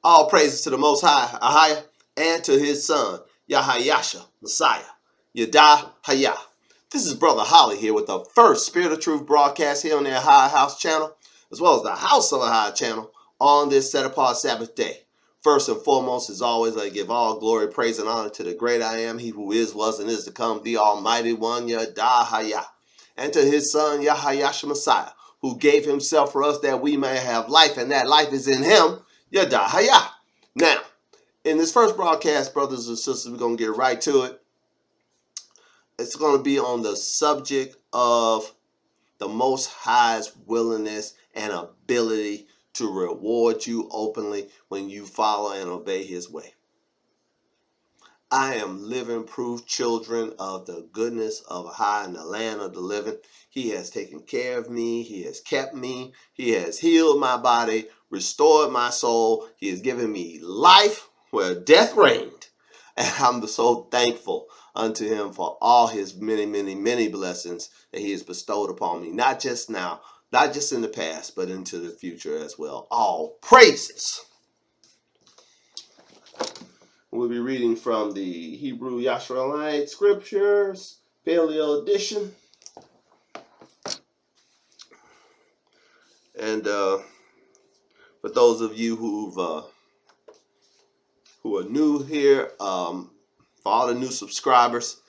All praises to the Most High, AHAYAH, and to his son, AHAYAH, Messiah, AHAYAH. This is Brother Holly here with the first Spirit of Truth broadcast here on the AHAYAH House channel, as well as the House of AHAYAH channel on this set-apart Sabbath day. First and foremost, as always, I give all glory, praise, and honor to the great I am, he who is, was, and is to come, the Almighty One, AHAYAH, and to his son, AHAYAH, Messiah, who gave himself for us that we may have life, and that life is in him, AHAYAH. Now, in this first broadcast, brothers and sisters, we're going to get right to it. It's going to be on the subject of the Most High's willingness and ability to reward you openly when you follow and obey his way. I am living proof children of the goodness of High in the land of the living. He has taken care of me. He has kept me. He has healed my body, restored my soul. He has given me life where death reigned. And I'm so thankful unto him for all his many, many, many blessings that he has bestowed upon me. Not just now, not just in the past, but into the future as well. All praises. We'll be reading from the Hebrew Yashraelite Scriptures, Paleo Edition. And for those of you who are new here, for all the new subscribers,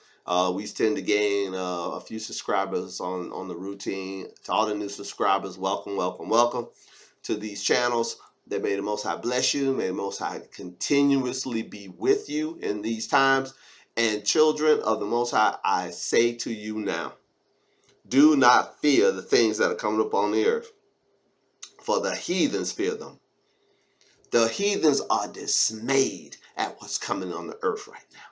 we tend to gain a few subscribers on the routine. To all the new subscribers, welcome, welcome, welcome to these channels. That may the Most High bless you. May the Most High continuously be with you in these times. And children of the Most High, I say to you now, do not fear the things that are coming upon the earth, for the heathens fear them. The heathens are dismayed at what's coming on the earth right now.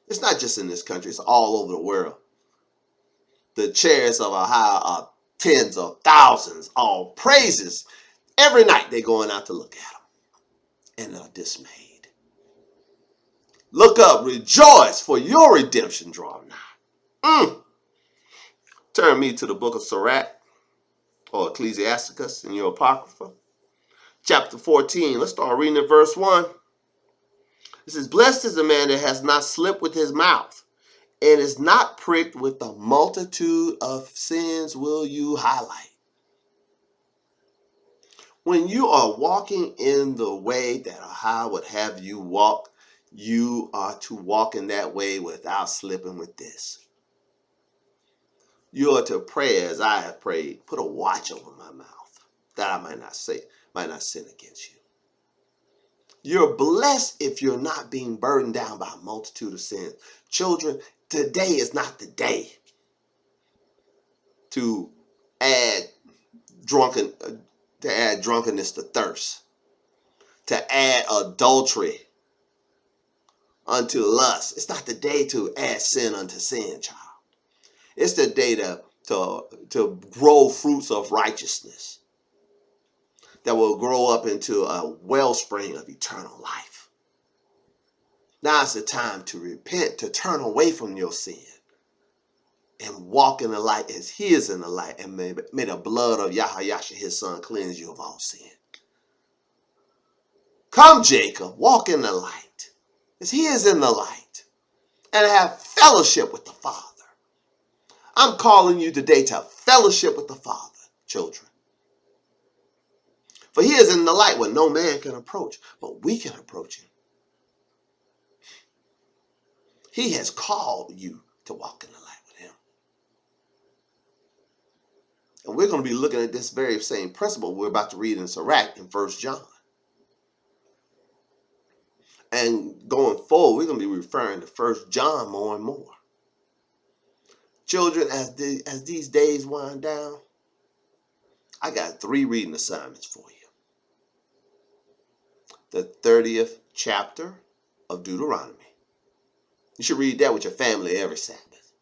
It's not just in this country, it's all over the world. The chariots of AHAYAH are tens of thousands, all praises. Every night they're going out to look at them and are dismayed. Look up, rejoice, for your redemption draweth nigh. Turn me to the book of Sirach, or Ecclesiasticus in your Apocrypha. Chapter 14, let's start reading at verse 1. It says, blessed is the man that has not slipped with his mouth, and is not pricked with the multitude of sins will you highlight. When you are walking in the way that AHAYAH would have you walk, you are to walk in that way without slipping with this. You are to pray as I have prayed. Put a watch over my mouth, that I might not sin against you. You're blessed if you're not being burdened down by a multitude of sins. Children, today is not the day to add drunkenness to thirst, to add adultery unto lust. It's not the day to add sin unto sin, child. It's the day to grow fruits of righteousness that will grow up into a wellspring of eternal life. Now is the time to repent, to turn away from your sin and walk in the light as he is in the light, and may the blood of AHAYAH, his son, cleanse you of all sin. Come, Jacob, walk in the light as he is in the light, and have fellowship with the Father. I'm calling you today to fellowship with the Father, children. For he is in the light where no man can approach, but we can approach him. He has called you to walk in the light with him. And we're going to be looking at this very same principle we're about to read in Sirach in 1 John. And going forward, we're going to be referring to 1 John more and more. Children, as these days wind down, I got 3 reading assignments for you. The 30th chapter of Deuteronomy. You should read that with your family every Sabbath.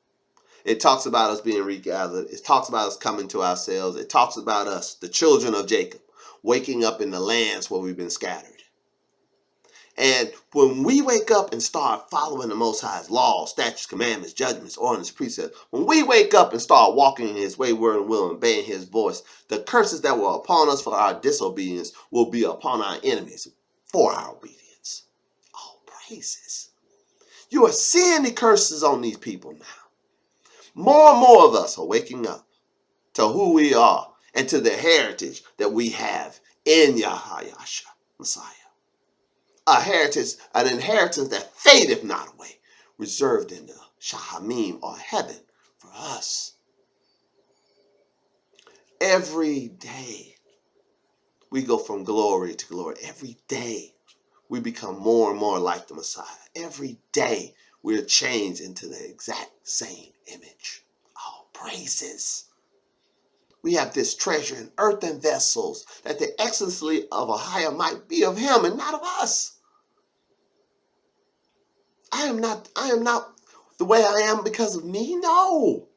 It talks about us being regathered. It talks about us coming to ourselves. It talks about us, the children of Jacob, waking up in the lands where we've been scattered. And when we wake up and start following the Most High's laws, statutes, commandments, judgments, ordinances, precepts, when we wake up and start walking in his way, word, and will, and obeying his voice, the curses that were upon us for our disobedience will be upon our enemies for our obedience. All praises. You are seeing the curses on these people now. More and more of us are waking up to who we are and to the heritage that we have in AHAYAH, Messiah. A heritage, an inheritance that fadeth not away, reserved in the Shahamim or heaven for us. Every day we go from glory to glory. Every day we become more and more like the Messiah. Every day we're changed into the exact same image. All praises. We have this treasure in earthen vessels, that the excellency of AHAYAH might be of him and not of us. I am not the way I am because of me. No.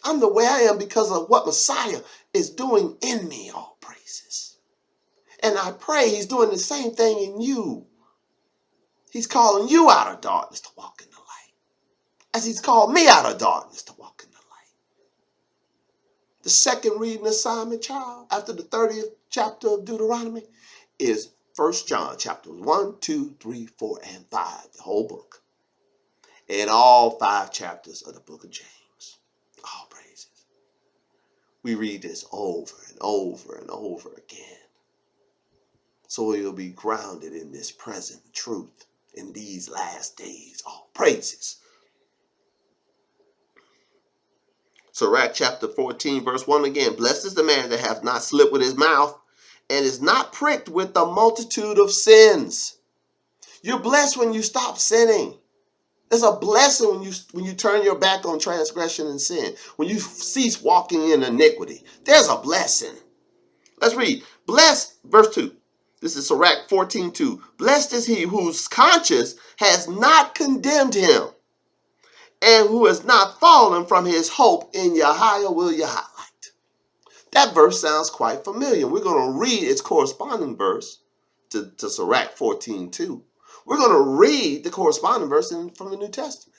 I'm the way I am because of what Messiah is doing in me. All praises. And I pray he's doing the same thing in you. He's calling you out of darkness to walk in the light, as he's called me out of darkness to walk in the light. The second reading assignment, child, after the 30th chapter of Deuteronomy, is 1 John chapters 1, 2, 3, 4, and 5, the whole book. And all 5 chapters of the book of James. All praises. We read this over and over and over again, so we'll be grounded in this present truth in these last days. All praises. Sirach chapter 14, verse 1 again. Blessed is the man that hath not slipped with his mouth and is not pricked with the multitude of sins. You're blessed when you stop sinning. There's a blessing when you turn your back on transgression and sin. When you cease walking in iniquity. There's a blessing. Let's read. Blessed, verse 2. This is Sirach 14:2. Blessed is he whose conscience has not condemned him, and who has not fallen from his hope in AHAYAH will you highlight. That verse sounds quite familiar. We're going to read its corresponding verse to Sirach 14:2. We're going to read the corresponding verse from the New Testament.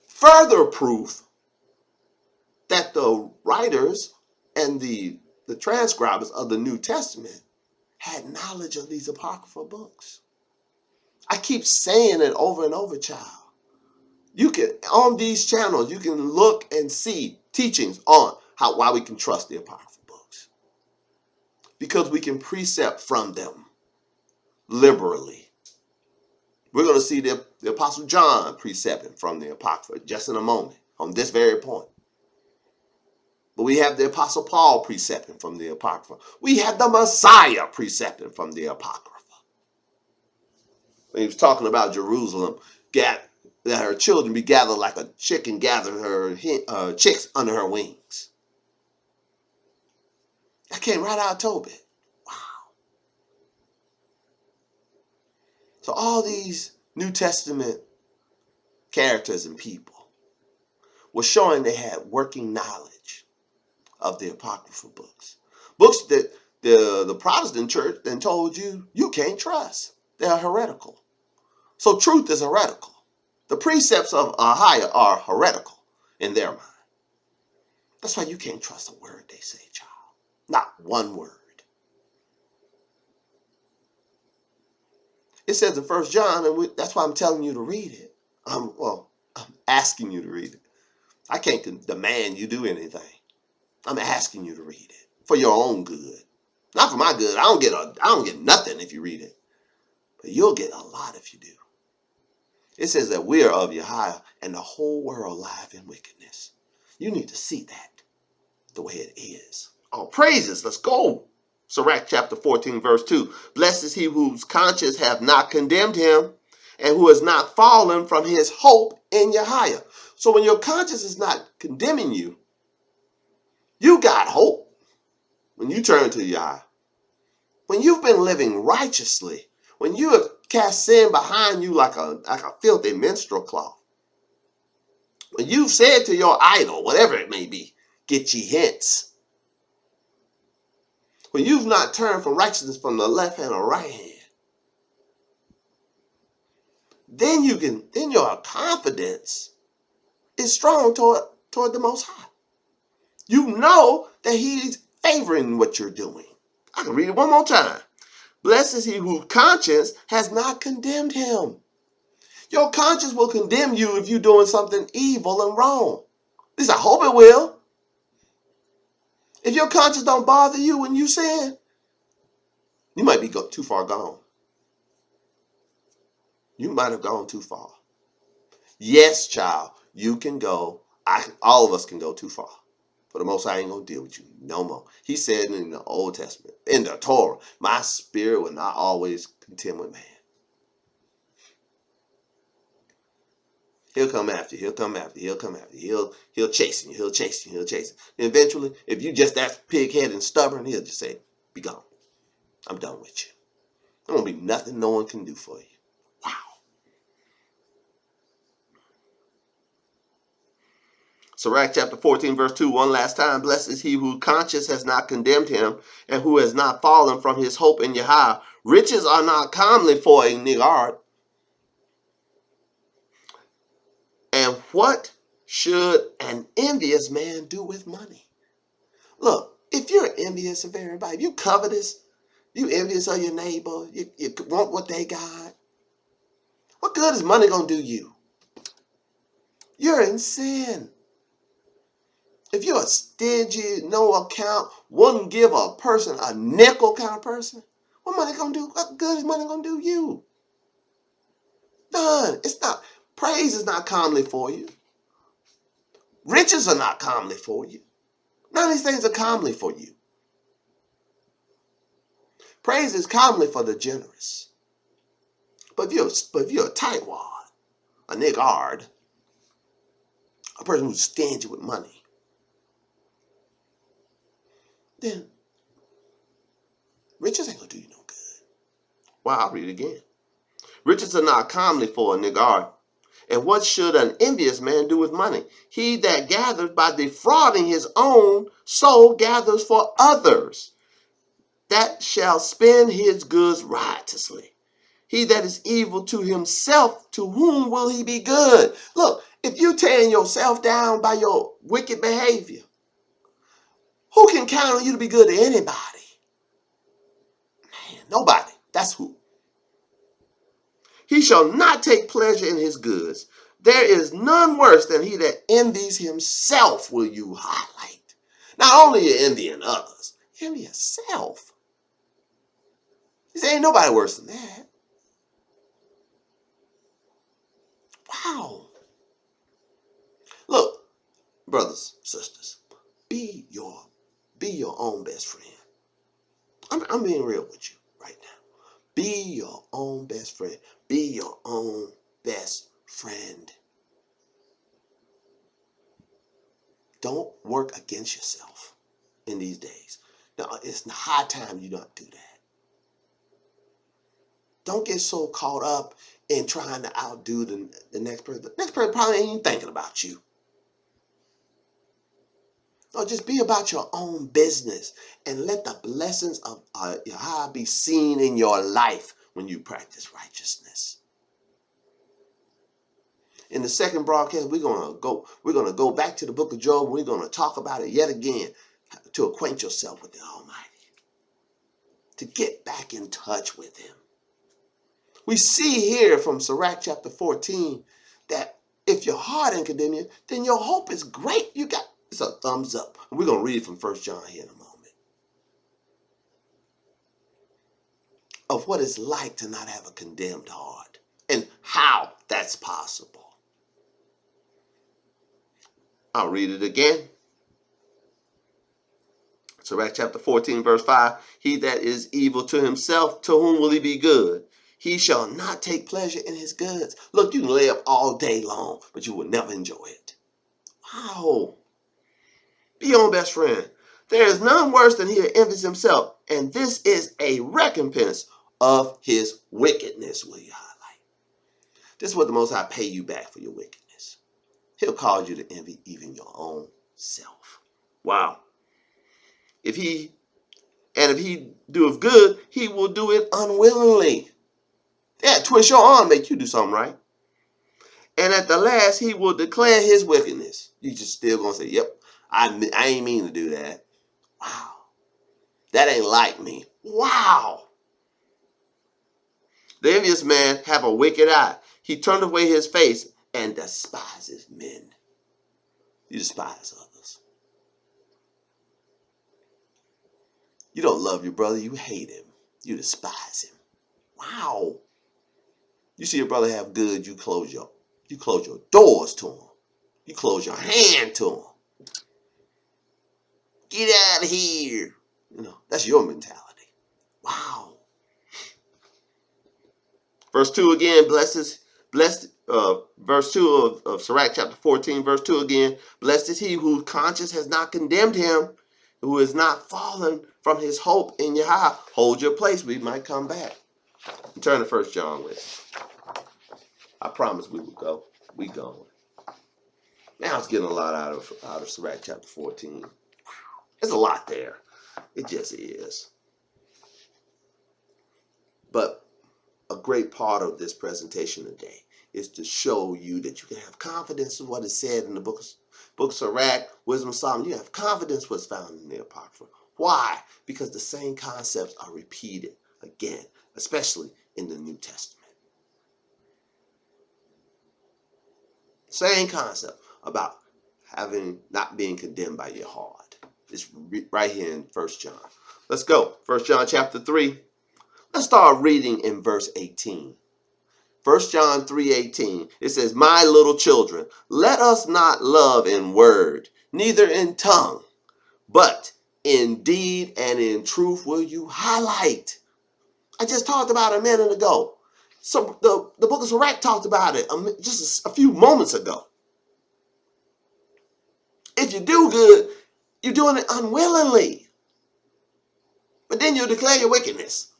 Further proof that the writers and the transcribers of the New Testament had knowledge of these apocryphal books. I keep saying it over and over, child. You can, on these channels, you can look and see teachings on why we can trust the apocryphal books. Because we can precept from them liberally. We're going to see the Apostle John precepting from the apocrypha just in a moment, on this very point. But we have the Apostle Paul precepting from the apocrypha. We have the Messiah precepting from the apocrypha. When he was talking about Jerusalem, that her children be gathered like a chicken gathered her chicks under her wings. That came right out of Tobit. Wow. So all these New Testament characters and people were showing they had working knowledge of the apocryphal books. Books that the Protestant church then told you can't trust. They're heretical. So truth is heretical. The precepts of AHAYAH are heretical in their mind. That's why you can't trust a word they say, child. Not one word. It says in 1 John, and that's why I'm telling you to read it. I'm asking you to read it. I can't demand you do anything. I'm asking you to read it for your own good. Not for my good. I don't get nothing if you read it. But you'll get a lot if you do. It says that we are of AHAYAH and the whole world lieth in wickedness. You need to see that the way it is. All praises. Let's go. Sirach chapter 14, verse 2. Blessed is he whose conscience hath not condemned him, and who has not fallen from his hope in AHAYAH. So when your conscience is not condemning you, you got hope when you turn to AHAYAH. When you've been living righteously, when you have cast sin behind you like a filthy menstrual cloth, when you've said to your idol, whatever it may be, get ye hence. When you've not turned from righteousness from the left hand or right hand, then your confidence is strong toward the Most High. You know that he's favoring what you're doing. I can read it one more time. Blessed is he whose conscience has not condemned him. Your conscience will condemn you if you're doing something evil and wrong. At least I hope it will. If your conscience don't bother you when you sin, you might be too far gone. You might have gone too far. Yes, child, you can go. All of us can go too far. For the Most High ain't going to deal with you no more. He said in the Old Testament, in the Torah, my spirit will not always contend with man. He'll come after you. He'll come after you. He'll come after you. He'll chase you. He'll chase you. He'll chase you. And eventually, if you just that pig-headed and stubborn, he'll just say, be gone. I'm done with you. There won't be nothing no one can do for you. Wow. Sirach chapter 14, verse 2, one last time. Blessed is he whose conscience has not condemned him, and who has not fallen from his hope in Yahweh. Riches are not comely for a niggard. And what should an envious man do with money? Look, if you're envious of everybody, if you covetous, you envious of your neighbor, you want what they got, what good is money going to do you? You're in sin. If you're a stingy, no account, wouldn't give a person a nickel kind of person, what money going to do? What good is money going to do you? None. It's not. Praise is not comely for you. Riches are not comely for you. None of these things are comely for you. Praise is comely for the generous. But if you're a tightwad, a niggard, a person who's stingy with money, then riches ain't going to do you no good. Wow, I'll read it again. Riches are not comely for a niggard. And what should an envious man do with money? He that gathers by defrauding his own soul gathers for others, that shall spend his goods riotously. He that is evil to himself, to whom will he be good? Look, if you tearing yourself down by your wicked behavior, who can count on you to be good to anybody? Man, nobody. That's who. He shall not take pleasure in his goods. There is none worse than he that envies himself, will you highlight. Not only you envying others, you envy yourself. He said, ain't nobody worse than that. Wow. Look, brothers, sisters, be your own best friend. I'm being real with you right now. Be your own best friend. Be your own best friend. Don't work against yourself in these days. Now, it's high time you don't do that. Don't get so caught up in trying to outdo the next person. The next person probably ain't even thinking about you. No, just be about your own business and let the blessings of Yahweh be seen in your life when you practice righteousness. In the second broadcast, we're gonna go back to the book of Job. We're gonna talk about it yet again to acquaint yourself with the Almighty, to get back in touch with Him. We see here from Sirach chapter 14 that if your heart ain't condemn you, then your hope is great. It's a thumbs up. We're gonna read from 1 John here in a moment of what it's like to not have a condemned heart and how that's possible. I'll read it again. Sirach chapter 14, verse 5. He that is evil to himself, to whom will he be good? He shall not take pleasure in his goods. Look, you can lay up all day long, but you will never enjoy it. Wow. Be your own best friend. There is none worse than he that envies himself, and this is a recompense of his wickedness, will you highlight? This is what the Most High pay you back for your wickedness. He'll cause you to envy even your own self. Wow. If he doeth good, he will do it unwillingly. Yeah, twist your arm, make you do something right. And at the last, he will declare his wickedness. You just still gonna say, yep, I ain't mean to do that. Wow. That ain't like me. Wow. The envious man have a wicked eye. He turned away his face and despises men. You despise others. You don't love your brother. You hate him. You despise him. Wow. You see your brother have good, you close your doors to him. You close your hand to him. Get out of here. That's your mentality. Wow. Verse 2 again, verse 2 of Sirach chapter 14, verse 2 again. Blessed is he whose conscience has not condemned him, who is not fallen from his hope in Yahweh. Hold your place. We might come back. Turn to 1 John with me. I promise we will go. We going. Now it's getting a lot out of Sirach chapter 14. There's a lot there. It just is. But a great part of this presentation today is to show you that you can have confidence in what is said in the book of Sirach, Wisdom of Solomon. You have confidence what's found in the Apocrypha. Why? Because the same concepts are repeated again, especially in the New Testament. Same concept about not being condemned by your heart. It's right here in 1 John. Let's go. 1 John chapter 3. Let's start reading in verse 18. 1 John 3:18. It says, my little children, let us not love in word, neither in tongue, but in deed and in truth will you highlight. I just talked about it a minute ago. So the book of Sirach talked about it just a few moments ago. If you do good, you're doing it unwillingly. But then you declare your wickedness.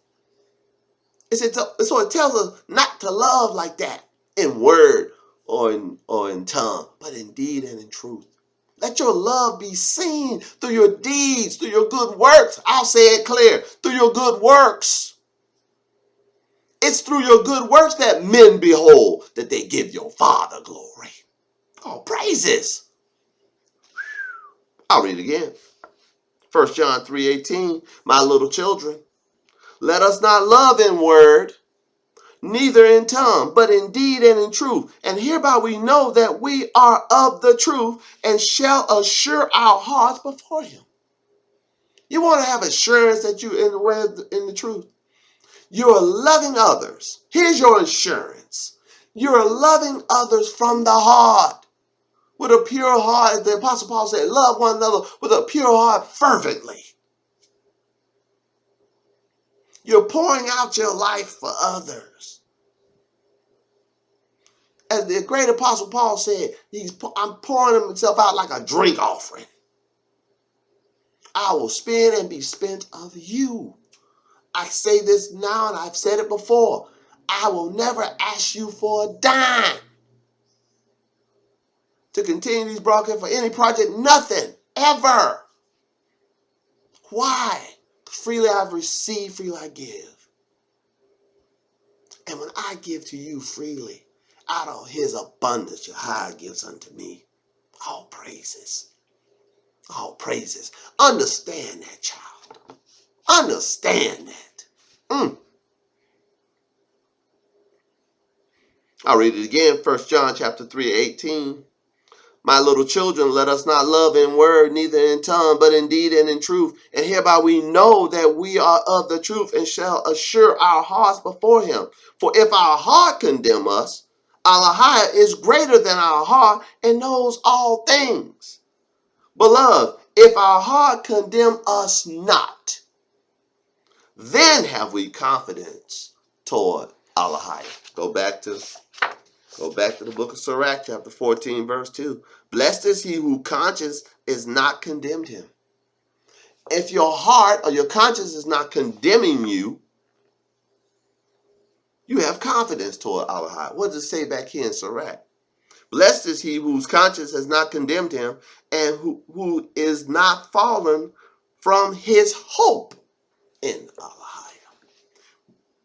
So it tells us not to love like that in word or in tongue, but in deed and in truth. Let your love be seen through your deeds, through your good works. I'll say it clear, through your good works. It's through your good works that men behold that they give your Father glory. Oh, praises. I'll read it again. 1 John 3:18, my little children, let us not love in word, neither in tongue, but in deed and in truth. And hereby we know that we are of the truth and shall assure our hearts before him. You want to have assurance that you're in the truth. You're loving others. Here's your assurance. You're loving others from the heart. With a pure heart, as the Apostle Paul said, love one another with a pure heart fervently. You're pouring out your life for others. As the great Apostle Paul said, I'm pouring himself out like a drink offering. I will spend and be spent of you. I say this now and I've said it before. I will never ask you for a dime to continue these broadcasts for any project. Nothing. Ever. Why? Freely I've received, freely I give. And when I give to you freely, out of his abundance, Yahweh gives unto me. All praises. All praises. Understand that, child. Understand that. I'll read it again. 1 John chapter 3:18. My little children, let us not love in word, neither in tongue, but in deed and in truth. And hereby we know that we are of the truth and shall assure our hearts before him. For if our heart condemn us, AHAYAH is greater than our heart and knows all things. Beloved, if our heart condemn us not, then have we confidence toward AHAYAH. Go back to the book of Sirach, chapter 14, verse 2. Blessed is he whose conscience is not condemned him. If your heart or your conscience is not condemning you, you have confidence toward AHAYAH. What does it say back here in Sirach? Blessed is he whose conscience has not condemned him and who is not fallen from his hope in AHAYAH.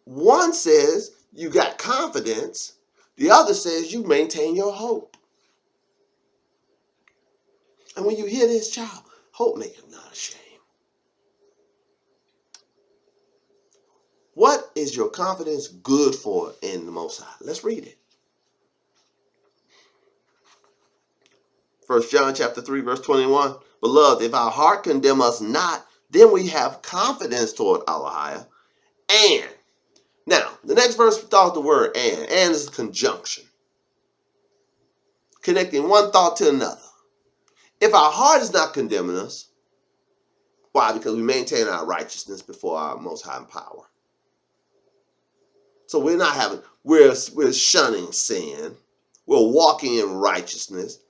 One says you got confidence. The other says you maintain your hope. And when you hear this, child, hope make him not ashamed. What is your confidence good for in the Most High? Let's read it. 1 John chapter 3, verse 21. Beloved, if our heart condemn us not, then we have confidence toward AHAYAH. And now, the next verse thought the word and is a conjunction, connecting one thought to another. If our heart is not condemning us, why? Because we maintain our righteousness before our Most High power. So we're shunning sin. We're walking in righteousness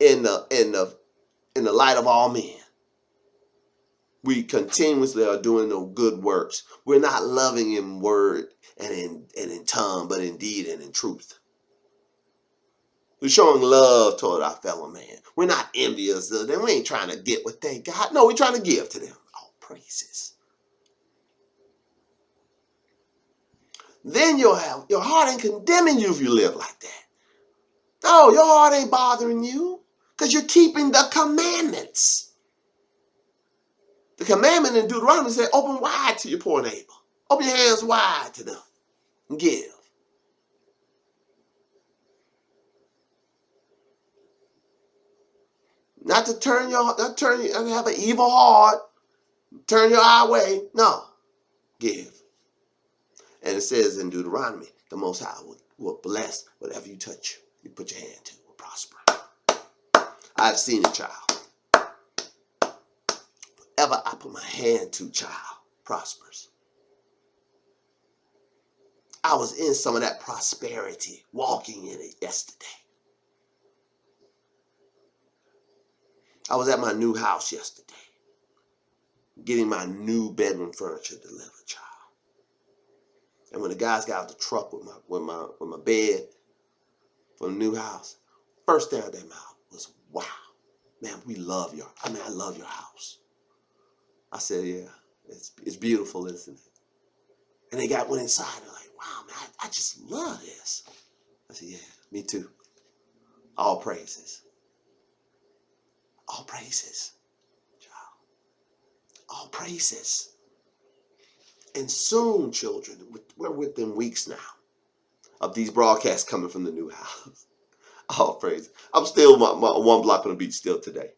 in the light of all men. We continuously are doing the good works. We're not loving in word and in tongue, but in deed and in truth. We're showing love toward our fellow man. We're not envious of them. We ain't trying to get what they got. No, we're trying to give to them. All praises. Then your heart ain't condemning you if you live like that. No, your heart ain't bothering you because you're keeping the commandments. The commandment in Deuteronomy said, open wide to your poor neighbor. Open your hands wide to them and give. Not to have an evil heart, turn your eye away. No, give. And it says in Deuteronomy, the Most High will bless whatever you touch, you put your hand to, will prosper. I've seen it, child. Whatever I put my hand to, child, prospers. I was in some of that prosperity, walking in it yesterday. I was at my new house yesterday, getting my new bedroom furniture delivered, child. And when the guys got out the truck with my bed from the new house, first thing out of their mouth was, wow, man, I love your house. I said, yeah, it's beautiful, isn't it? And they went inside, they're like, wow, man, I just love this. I said, yeah, me too. All praises. All praises, child. All praises. And soon, children, we're within weeks now of these broadcasts coming from the new house. All praise. I'm still my one block on the beach still today.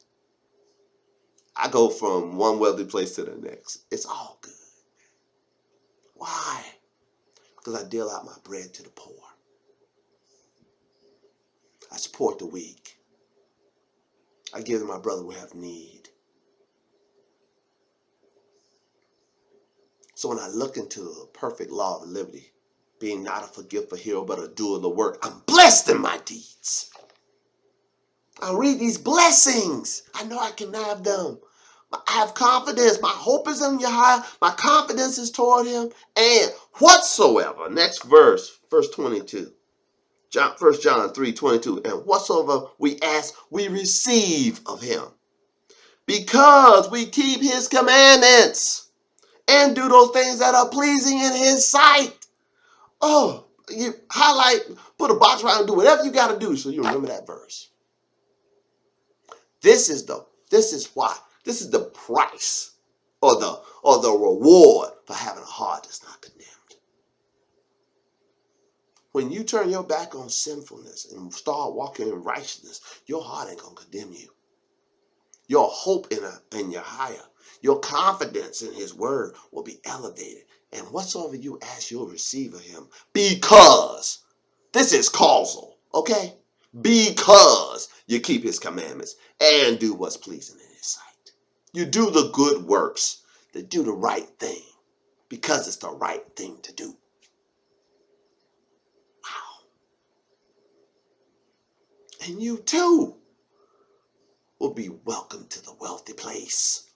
I go from one wealthy place to the next. It's all good. Why? Because I deal out my bread to the poor. I support the weak. I give to my brother who have need. So when I look into the perfect law of liberty, being not a forgetful hero, but a doer of the work, I'm blessed in my deeds. I read these blessings. I know I can have them. I have confidence. My hope is in Yahweh. My confidence is toward him. And whatsoever, next verse 22. 1 John 3:22. And whatsoever we ask, we receive of him. Because we keep his commandments and do those things that are pleasing in his sight. Oh, you highlight, put a box around and do whatever you got to do so you remember that verse. This is why. This is the price or the reward for having a heart that's not condemned. When you turn your back on sinfulness and start walking in righteousness, your heart ain't going to condemn you. Your hope in Yahweh, your confidence in his word will be elevated. And whatsoever you ask, you'll receive of him. Because this is causal, okay? Because you keep his commandments and do what's pleasing in his sight. You do the good works, to do the right thing, because it's the right thing to do. Wow. And you too will be welcome to the wealthy place.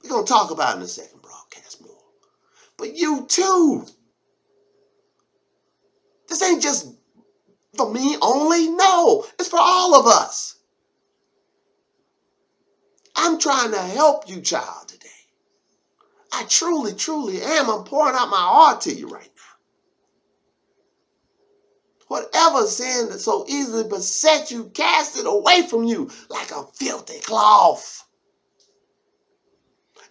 We're going to talk about it in the second broadcast more. But you too. This ain't just for me only. No, it's for all of us. I'm trying to help you, child, today. I truly, truly am. I'm pouring out my heart to you right now. Whatever sin that so easily besets you, cast it away from you like a filthy cloth.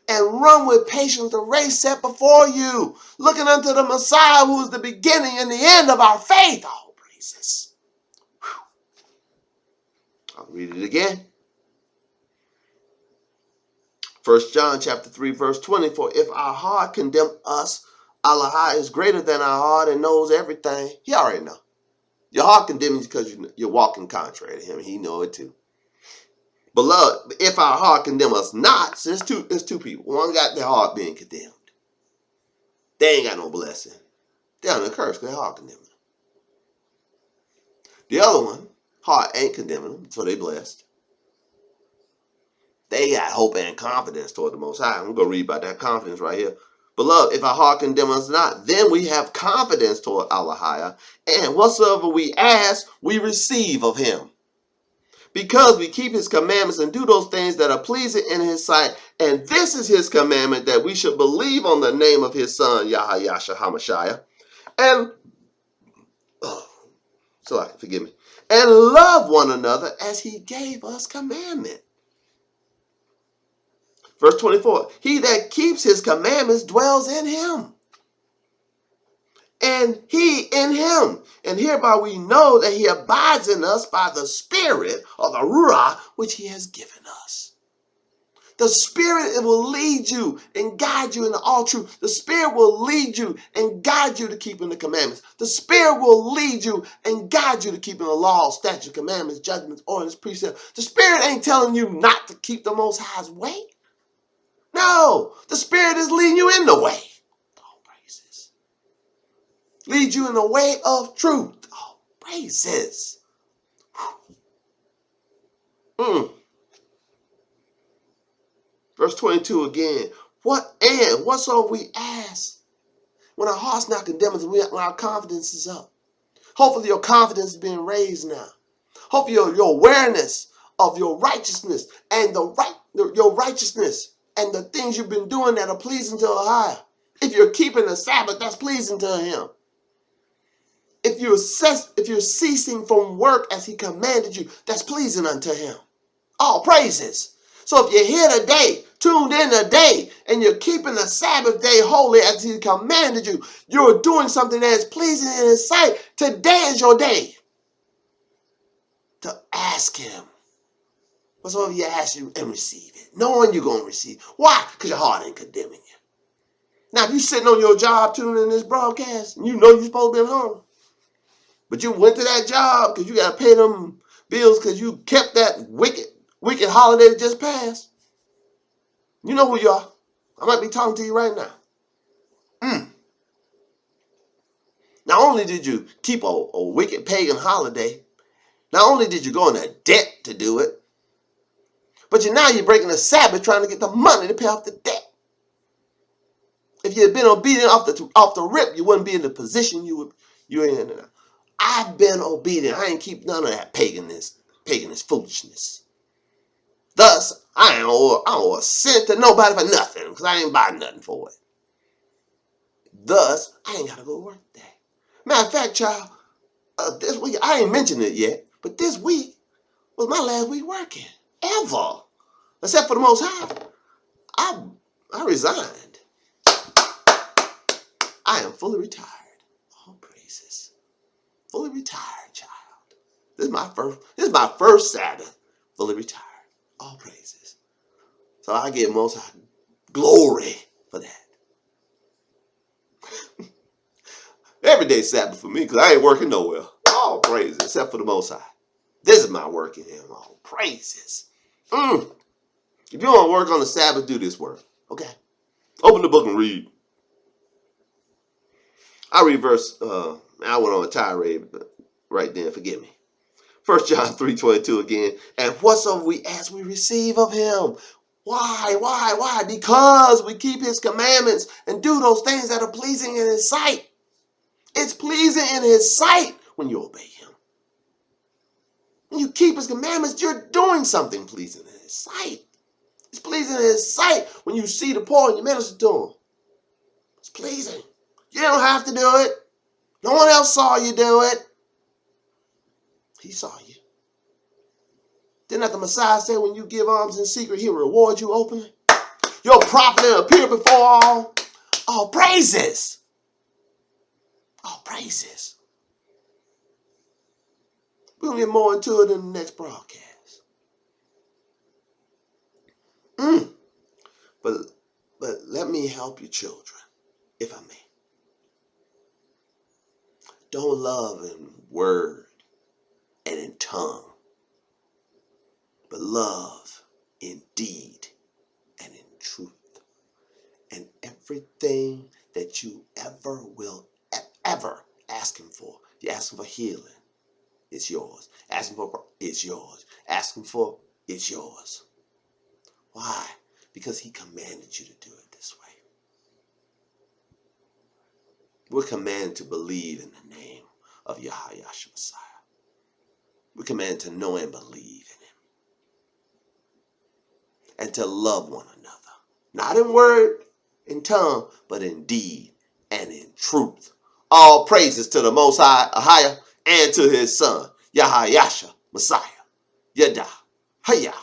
and run with patience the race set before you, looking unto the Messiah who is the beginning and the end of our faith. All praises. I'll read it again. 1 John chapter 3, verse 20. For if our heart condemn us, AHAYAH is greater than our heart and knows everything. He already know. Your heart condemns you because you're walking contrary to him. He know it too. Beloved, if our heart condemn us not, so there's two people. One got their heart being condemned. They ain't got no blessing. They're under curse because their heart condemned them. The other one, heart ain't condemning them, so they blessed. They got hope and confidence toward the Most High. I'm going to read about that confidence right here. Beloved, if our heart condemn us not, then we have confidence toward AHAYAH, and whatsoever we ask, we receive of him. Because we keep his commandments and do those things that are pleasing in his sight. And this is his commandment, that we should believe on the name of his son, AHAYAH HaMashiach, and, forgive me, and love one another as he gave us commandment. Verse 24, he that keeps his commandments dwells in him, and he in him. And hereby we know that he abides in us by the Spirit, or the Ruach, which he has given us. The Spirit will lead you and guide you into all truth. The Spirit will lead you and guide you to keeping the commandments. The Spirit will lead you and guide you to keeping the law, statutes, commandments, judgments, ordinances, precepts. The Spirit ain't telling you not to keep the Most High's way. No, the Spirit is leading you in the way. All praises. Lead you in the way of truth. All praises. Verse 22 again. Whatsoever we ask, when our heart's not condemned, when our confidence is up. Hopefully your confidence is being raised now. Hopefully your awareness of your righteousness and your righteousness and the things you've been doing that are pleasing to AHAYAH. If you're keeping the Sabbath, that's pleasing to him. If you're ceasing from work as he commanded you, that's pleasing unto him. All praises. So if you're here today, tuned in today, and you're keeping the Sabbath day holy as he commanded you, you're doing something that is pleasing in his sight. Today is your day to ask him. Whatsoever you ask you and receive it, knowing you're going to receive. Why? Because your heart ain't condemning you. Now, if you're sitting on your job tuning in this broadcast, and you know you're supposed to be at home, but you went to that job because you got to pay them bills because you kept that wicked holiday that just passed, you know who you are. I might be talking to you right now. Not only did you keep a wicked pagan holiday, not only did you go into debt to do it, but now you're breaking the Sabbath trying to get the money to pay off the debt. If you had been obedient off the rip, you wouldn't be in the position you're in now. I've been obedient. I ain't keep none of that paganist foolishness. Thus, I don't owe a cent to nobody for nothing because I ain't buy nothing for it. Thus, I ain't got to go to work today. Matter of fact, child, this week, I ain't mentioned it yet, but this week was my last week working. Ever. Except for the Most High. I resigned. I am fully retired. All praises. Fully retired, child. This is my first Sabbath. Fully retired. All praises. So I give Most High glory for that. Every day Sabbath for me because I ain't working nowhere. All praises except for the Most High. This is my work in him. All praises. If you want to work on the Sabbath, do this work. Okay? Open the book and read. I read verse, I went on a tirade right then, forgive me. 1 John 3:22 again. And whatsoever we ask, we receive of him. Why? Because we keep his commandments and do those things that are pleasing in his sight. It's pleasing in his sight when you obey him. When you keep his commandments, you're doing something pleasing in his sight. It's pleasing in his sight when you see the poor and you minister to them. It's pleasing. You don't have to do it. No one else saw you do it. He saw you. Didn't the Messiah say when you give alms in secret, he'll reward you openly? your prophet and appear before all praises. All praises. We're going to get more into it in the next broadcast. But let me help you, children, if I may. Don't love in word and in tongue, but love in deed and in truth. And everything that you ever will ever ask him for, you ask him for healing, it's yours. Asking for, it's yours. Asking for, it's yours. Why? Because he commanded you to do it this way. We're commanded to believe in the name of AHAYAH Messiah. We're commanded to know and believe in him. And to love one another. Not in word, in tongue, but in deed and in truth. All praises to the Most High, AHAYAH, and to his Son, AHAYAH Messiah. Yada. Hayah.